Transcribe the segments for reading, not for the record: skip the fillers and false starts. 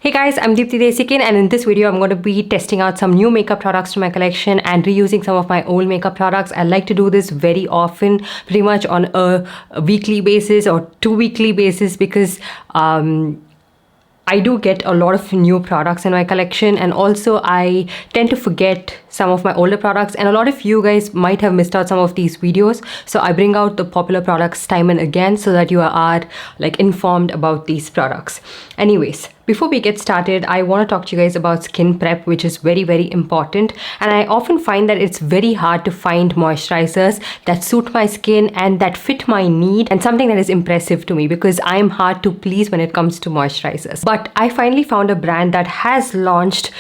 Hey guys, I'm Deepthi Desikan, and in this video I'm going to be testing out some new makeup products to my collection and reusing some of my old makeup products. I like to do this very often, pretty much on a weekly basis or 2-weekly basis, because I do get a lot of new products in my collection, and also I tend to forget some of my older products, and a lot of you guys might have missed out some of these videos, so I bring out the popular products time and again so that you are like informed about these products. Anyways, before we get started, I want to talk to you guys about skin prep, which is very important, and I often find that it's very hard to find moisturizers that suit my skin and that fit my need, and something that is impressive to me because I'm hard to please when it comes to moisturizers. But I finally found a brand that has launched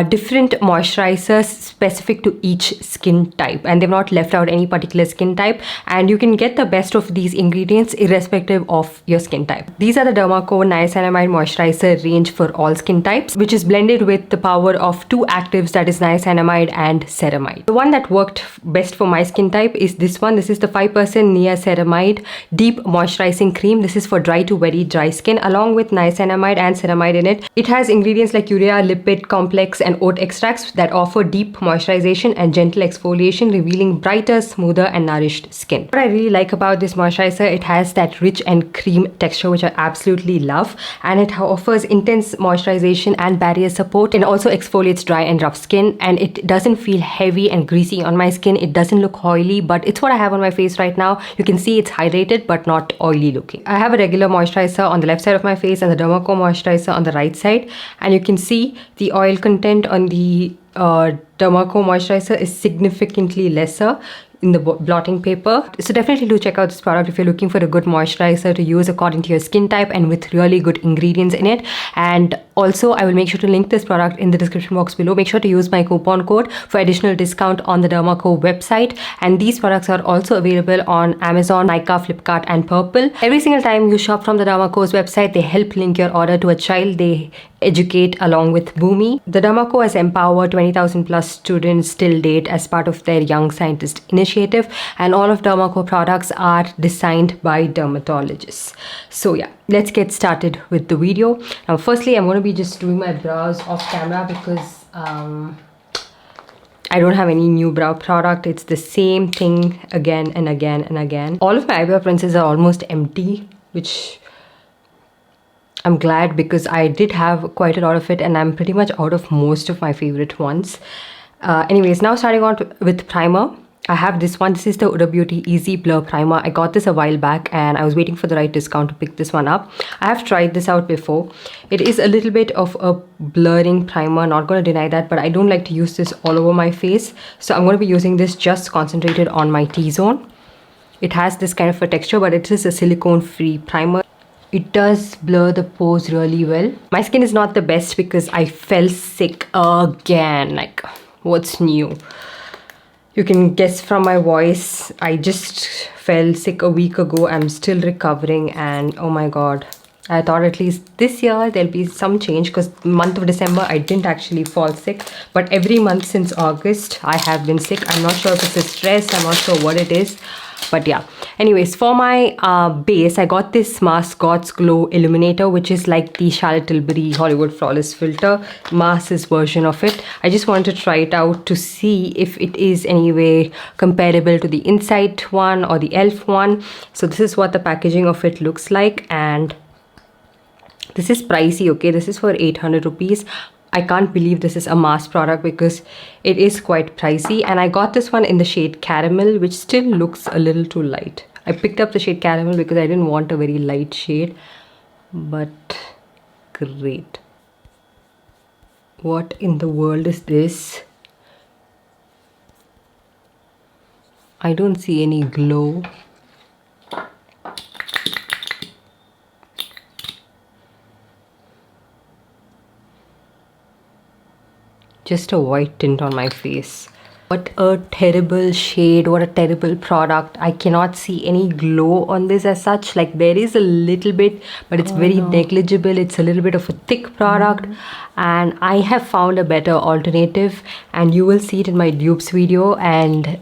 different moisturizers specific to each skin type, and they've not left out any particular skin type, and you can get the best of these ingredients irrespective of your skin type. These are the Dermaco Nia-Ceramide moisturizer range for all skin types, which is blended with the power of two actives, that is Nia-Ceramide and Ceramide. The one that worked best for my skin type is this one. This is the 5% Nia-Ceramide Deep Moisturizing Cream. This is for dry to very dry skin, along with Nia-Ceramide and Ceramide in it. It has ingredients like urea, lipid complex and oat extracts that offer deep moisturization and gentle exfoliation, revealing brighter, smoother and nourished skin. What I really like about this moisturizer, it has that rich and cream texture, which I absolutely love, and it offers intense moisturization and barrier support, and also exfoliates dry and rough skin, and it doesn't feel heavy and greasy on my skin. It doesn't look oily, but it's what I have on my face right now. You can see it's hydrated but not oily looking. I have a regular moisturizer on the left side of my face and the Dermaco moisturizer on the right side, and you can see the oil content on the Dermaco moisturizer is significantly lesser in the blotting paper. So definitely do check out this product if you're looking for a good moisturizer to use according to your skin type and with really good ingredients in it. And also I will make sure to link this product in the description box below. Make sure to use my coupon code for additional discount on the Dermaco website, and these products are also available on Amazon, Nykaa, Flipkart and Purple. Every single time you shop from the Dermaco's website, they help link your order to a child they educate along with Boomi. The Dermaco has empowered 20,000 plus students till date as part of their Young Scientist initiative, and all of Dermaco products are designed by dermatologists. So yeah, let's get started with the video. Now firstly, I'm going to be just doing my brows off camera because I don't have any new brow product. It's the same thing again and again and again. All of my eyebrow pencils are almost empty, which I'm glad because I did have quite a lot of it and I'm pretty much out of most of my favorite ones. Anyways, now starting on with primer. I have this one. This is the Huda Beauty Easy Blur Primer. I got this a while back and I was waiting for the right discount to pick this one up. I have tried this out before. It is a little bit of a blurring primer, not going to deny that, but I don't like to use this all over my face. So I'm going to be using this just concentrated on my T-zone. It has this kind of a texture, but it is a silicone-free primer. It does blur the pores really well. My skin is not the best because I fell sick again. Like, what's new? You can guess from my voice, I just fell sick a week ago. I'm still recovering, and oh my god. I thought at least this year there'll be some change, because month of December I didn't actually fall sick, but every month since August I have been sick. I'm not sure if it's a stress, I'm not sure what it is, but yeah. Anyways, for my base, I got this M.A.C God's Glow Illuminator, which is like the Charlotte Tilbury Hollywood Flawless Filter, M.A.C's version of it. I just wanted to try it out to see if it is anyway comparable to the Insight one or the e.l.f. one. So this is what the packaging of it looks like, and this is pricey, okay? This is for 800 rupees. I can't believe this is a M.A.C product because it is quite pricey, and I got this one in the shade Caramel, which still looks a little too light. I picked up the shade Caramel because I didn't want a very light shade, but great. What in the world is this? I don't see any glow. Just a white tint on my face. What a terrible shade, what a terrible product. I cannot see any glow on this as such. Like, there is a little bit, but it's very negligible. It's a little bit of a thick product, and I have found a better alternative, and you will see it in my dupes video, and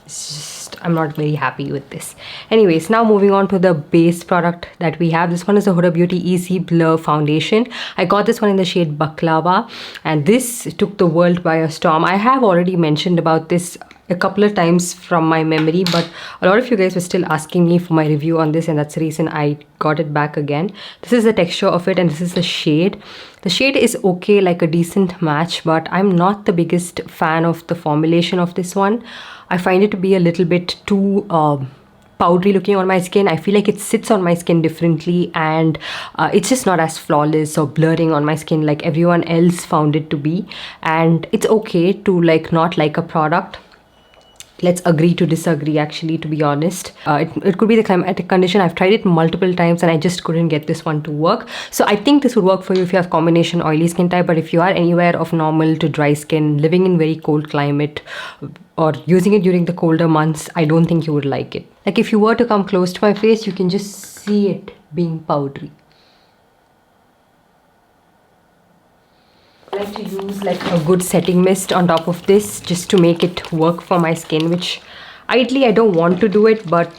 it's just I'm not very happy with this. Anyways, now moving on to the base product that we have. This one is the Huda Beauty Easy Blur Foundation. I got this one in the shade Baklava, and this took the world by a storm. I have already mentioned about this a couple of times from my memory, but a lot of you guys were still asking me for my review on this, and that's the reason I got it back again. This is the texture of it, and this is the shade. The shade is okay, like a decent match, but I'm not the biggest fan of the formulation of this one. I find it to be a little bit too powdery looking on my skin. I feel like it sits on my skin differently, and it's just not as flawless or blurring on my skin like everyone else found it to be. And it's okay to like not like a product. Let's agree to disagree, actually, to be honest. It could be the climatic condition. I've tried it multiple times and I just couldn't get this one to work. So I think this would work for you if you have combination oily skin type, but if you are anywhere of normal to dry skin, living in very cold climate, or using it during the colder months, I don't think you would like it. Like if you were to come close to my face, you can just see it being powdery. I like to use like a good setting mist on top of this just to make it work for my skin, which ideally I don't want to do it, but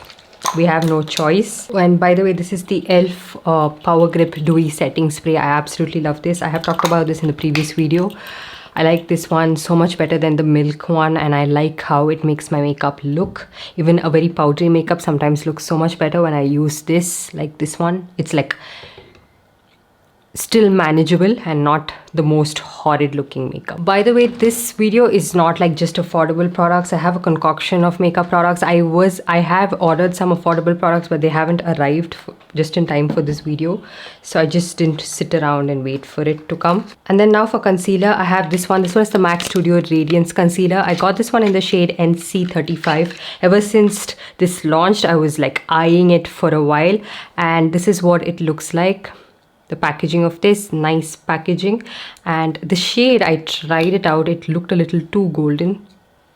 we have no choice. And by the way, this is the e.l.f. Power Grip Dewy Setting Spray. I absolutely love this. I have talked about this in the previous video. I like this one so much better than the Milk one, and I like how it makes my makeup look. Even a very powdery makeup sometimes looks so much better when I use this, like this one. It's like still manageable and not the most horrid looking makeup. By the way, this video is not like just affordable products. I have a concoction of makeup products. I have ordered some affordable products, but they haven't arrived just in time for this video, so I just didn't sit around and wait for it to come. And then now for concealer, I have this one. This one is the MAC Studio Radiance Concealer. I got this one in the shade NC35. Ever since this launched, I was like eyeing it for a while, and this is what it looks like. The packaging of this, nice packaging. And the shade, I tried it out, it looked a little too golden.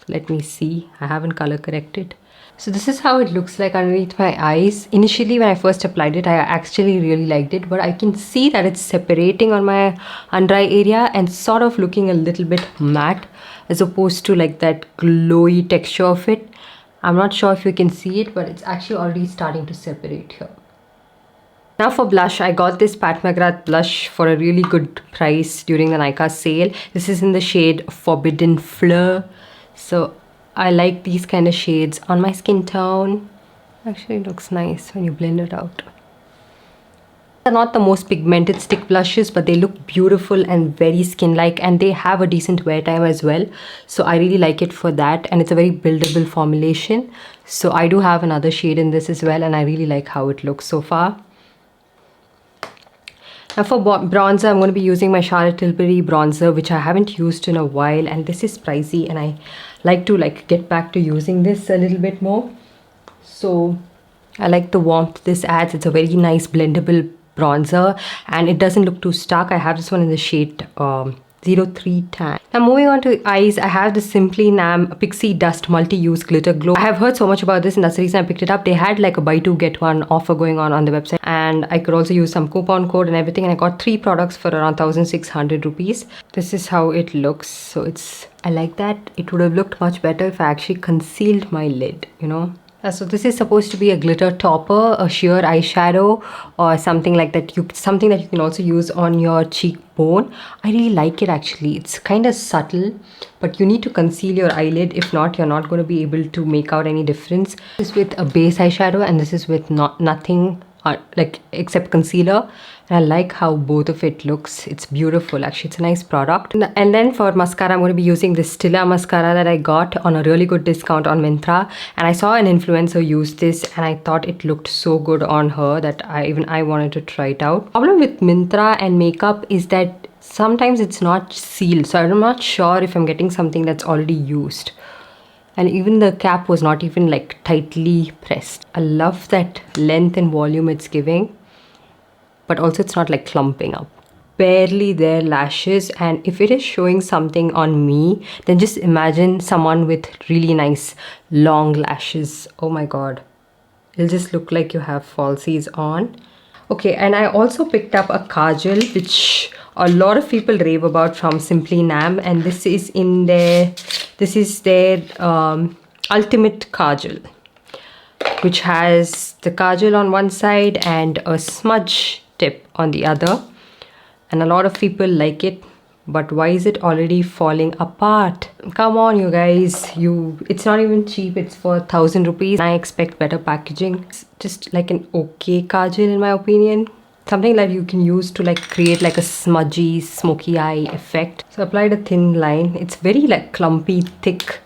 Let me see, I haven't color corrected. So this is how it looks like underneath my eyes. Initially when I first applied it, I actually really liked it, but I can see that it's separating on my under eye area and sort of looking a little bit matte as opposed to like that glowy texture of it. I'm not sure if you can see it, but it's actually already starting to separate here. Now for blush, I got this Pat McGrath blush for a really good price during the Nika sale. This is in the shade Forbidden Fleur. So I like these kind of shades on my skin tone. Actually, it looks nice when you blend it out. They're not the most pigmented stick blushes, but they look beautiful and very skin-like, and they have a decent wear time as well. So I really like it for that, and it's a very buildable formulation. So I do have another shade in this as well, and I really like how it looks so far. Now for bronzer, I'm going to be using my Charlotte Tilbury bronzer, which I haven't used in a while, and this is pricey, and I like to get back to using this a little bit more. So I like the warmth this adds. It's a very nice blendable bronzer, and it doesn't look too stark. I have this one in the shade 03 Tan. Now moving on to eyes, I have the Simply Nam Pixie Dust Multi-Use Glitter Glow. I have heard so much about this, and that's the reason I picked it up. They had like a buy two get one offer going on the website, and I could also use some coupon code and everything, and I got 3 products for around 1,600 rupees. This is how it looks. So I like that. It would have looked much better if I actually concealed my lid, you know. So this is supposed to be a glitter topper, a sheer eyeshadow, or something like that. Something that you can also use on your cheekbone. I really like it actually. It's kind of subtle, but you need to conceal your eyelid. If not, you're not going to be able to make out any difference. This is with a base eyeshadow, and this is with nothing except concealer. And I like how both of it looks. It's beautiful actually. It's a nice product. And then for mascara, I'm going to be using this Stila mascara that I got on a really good discount on Myntra, and I saw an influencer use this, and I thought it looked so good on her that I wanted to try it out. Problem with Myntra and makeup is that sometimes it's not sealed, so I'm not sure if I'm getting something that's already used. And even the cap was not even like tightly pressed. I love that length and volume it's giving, but also it's not like clumping up. Barely there lashes, and if it is showing something on me, then just imagine someone with really nice long lashes. Oh my god, it'll just look like you have falsies on. Okay, and I also picked up a Kajal, which a lot of people rave about, from Simply Nam, and this is their Ultimate Kajal, which has the kajal on one side and a smudge tip on the other. And a lot of people like it, but why is it already falling apart? Come on, you guys, it's not even cheap. It's for 1,000 rupees. I expect better packaging. It's just like an okay kajal in my opinion. Something that you can use to like create like a smudgy, smoky eye effect. So I applied a thin line. It's very like clumpy, thick,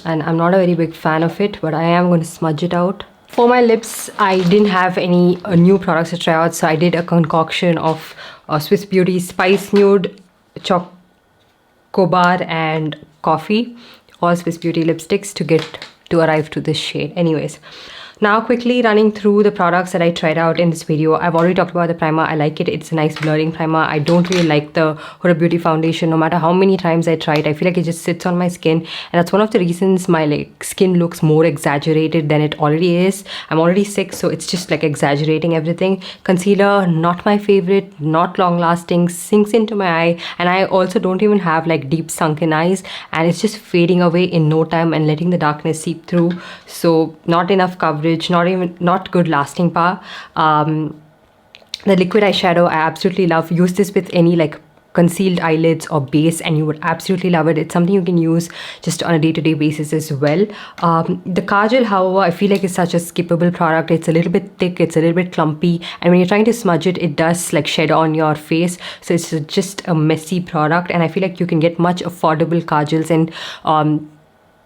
and I'm not a very big fan of it, but I am going to smudge it out. For my lips, I didn't have any new products to try out, so I did a concoction of Swiss Beauty Spice Nude, Chocobar and Coffee, all Swiss Beauty lipsticks to arrive to this shade. Anyways, now quickly running through the products that I tried out in this video. I've already talked about the primer. I like it. It's a nice blurring primer. I don't really like the Huda Beauty foundation. No matter how many times I try it, I feel like it just sits on my skin, and that's one of the reasons my like skin looks more exaggerated than it already is. I'm already sick, so it's just like exaggerating everything. Concealer, not my favorite, not long lasting, sinks into my eye, and I also don't even have like deep sunken eyes, and it's just fading away in no time and letting the darkness seep through. So not enough coverage, not good lasting power. The liquid eyeshadow I absolutely love. Use this with any like concealed eyelids or base and you would absolutely love it. It's something you can use just on a day-to-day basis as well. The kajal, however, I feel like it's such a skippable product. It's a little bit thick, it's a little bit clumpy, and when you're trying to smudge it, it does like shed on your face, so it's just a messy product. And I feel like you can get much affordable kajals, and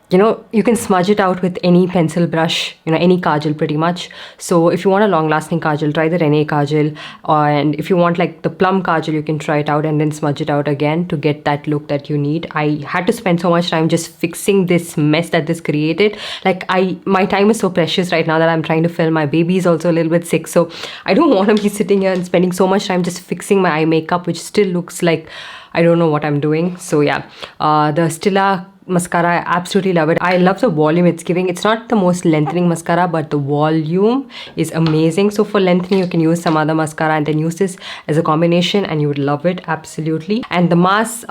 you know, you can smudge it out with any pencil brush, you know, any kajal pretty much. So if you want a long lasting kajal, try the Rene kajal, and if you want like the plum kajal, you can try it out and then smudge it out again to get that look that you need. I had to spend so much time just fixing this mess that this created. Like my time is so precious right now that I'm trying to film. My baby is also a little bit sick, so I don't want to be sitting here and spending so much time just fixing my eye makeup, which still looks like I don't know what I'm doing. So yeah, the Stila mascara, I absolutely love it. I love the volume it's giving. It's not the most lengthening mascara, but the volume is amazing. So for lengthening, you can use some other mascara and then use this as a combination and you would love it, absolutely. And the M.A.C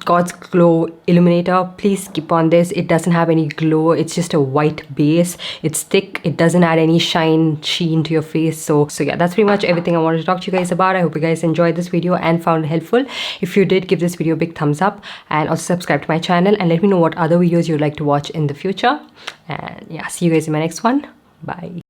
God's Glow Illuminator, please skip on this. It doesn't have any glow. It's just a white base. It's thick. It doesn't add any sheen to your face. So yeah, that's pretty much everything I wanted to talk to you guys about. I hope you guys enjoyed this video and found it helpful. If you did, give this video a big thumbs up and also subscribe to my channel and let me know what other videos you'd like to watch in the future. And yeah, see you guys in my next one. Bye.